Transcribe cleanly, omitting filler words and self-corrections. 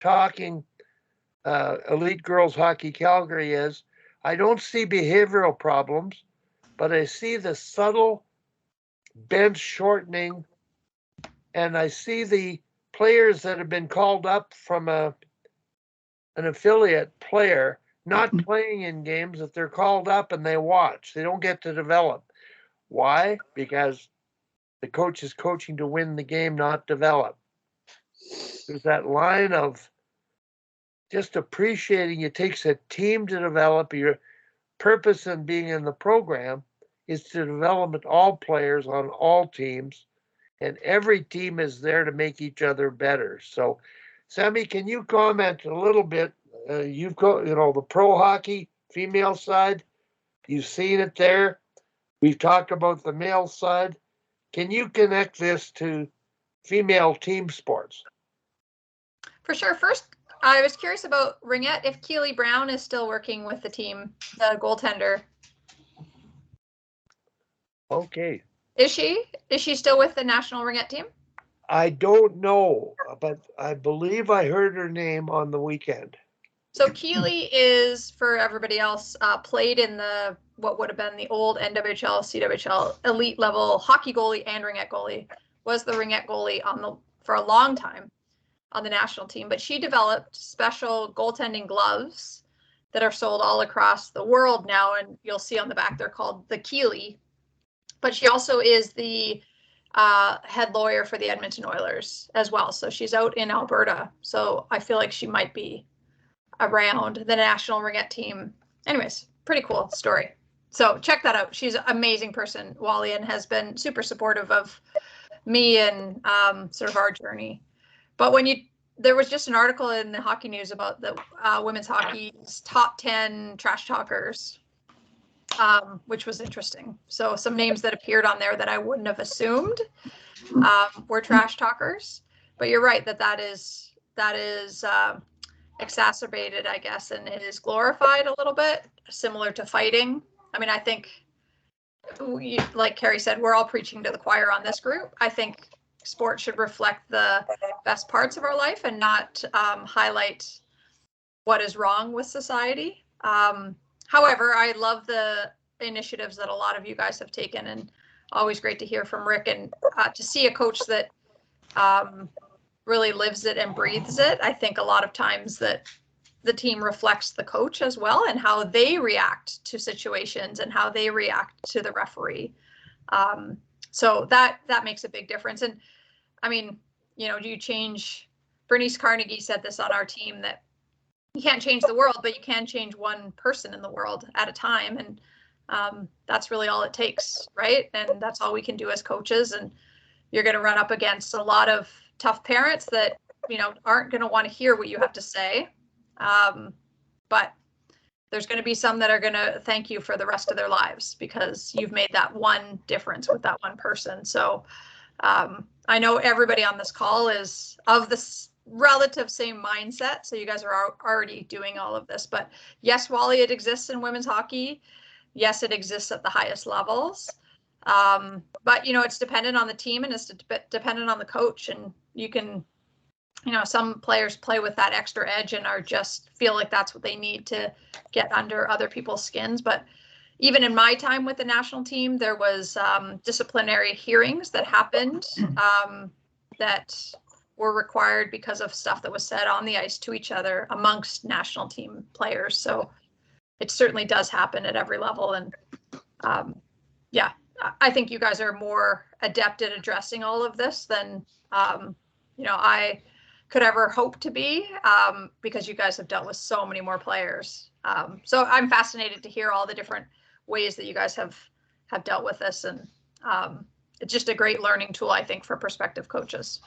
talking Elite Girls Hockey Calgary is I don't see behavioral problems, but I see the subtle bench shortening, and I see the players that have been called up from an affiliate player not playing in games, that they're called up and they watch. They don't get to develop. Why? Because the coach is coaching to win the game, not develop. There's that line of just appreciating it takes a team to develop. Your purpose in being in the program is to develop all players on all teams, and every team is there to make each other better. So, Sami, can you comment a little bit? You've got, the pro hockey female side. You've seen it there. We've talked about the male side. Can you connect this to female team sports? For sure. First, I was curious about Ringette, if Keely Brown is still working with the team, the goaltender. Okay. Is she? Is she still with the national Ringette team? I don't know, but I believe I heard her name on the weekend. So Keely is, for everybody else, played in the what would have been the old NWHL, CWHL elite level hockey goalie and Ringette goalie. Was the Ringette goalie for a long time on the national team, but she developed special goaltending gloves that are sold all across the world now, and you'll see on the back they're called the Keely. But she also is the head lawyer for the Edmonton Oilers as well. So she's out in Alberta. So I feel like she might be around the national Ringette team. Anyways, pretty cool story. So check that out. She's an amazing person, Wally, and has been super supportive of me and sort of our journey. But there was just an article in the Hockey News about the women's hockey's top 10 trash talkers, which was interesting. So some names that appeared on there that I wouldn't have assumed were trash talkers. But you're right that is exacerbated, I guess, and it is glorified a little bit, similar to fighting. I mean, I think, like Carrie said, we're all preaching to the choir on this group. I think sport should reflect the best parts of our life and not highlight what is wrong with society. However, I love the initiatives that a lot of you guys have taken, and always great to hear from Rick and to see a coach that really lives it and breathes it. I think a lot of times that the team reflects the coach as well, and how they react to situations and how they react to the referee. So that makes a big difference. And I mean, do you change? Bernice Carnegie said this on our team, that you can't change the world, but you can change one person in the world at a time. And that's really all it takes, right? And that's all we can do as coaches. And you're going to run up against a lot of tough parents that, aren't going to want to hear what you have to say. But there's going to be some that are going to thank you for the rest of their lives because you've made that one difference with that one person. So I know everybody on this call is of this relative same mindset. So you guys are already doing all of this. But yes, Wally, it exists in women's hockey. Yes, it exists at the highest levels. But, it's dependent on the team, and it's dependent on the coach. And you can, some players play with that extra edge and are just feel like that's what they need to get under other people's skins. But even in my time with the national team, there was disciplinary hearings that happened that were required because of stuff that was said on the ice to each other amongst national team players. So it certainly does happen at every level. And yeah, I think you guys are more adept at addressing all of this than, I could ever hope to be, because you guys have dealt with so many more players. So I'm fascinated to hear all the different ways that you guys have dealt with this. And it's just a great learning tool, I think, for prospective coaches.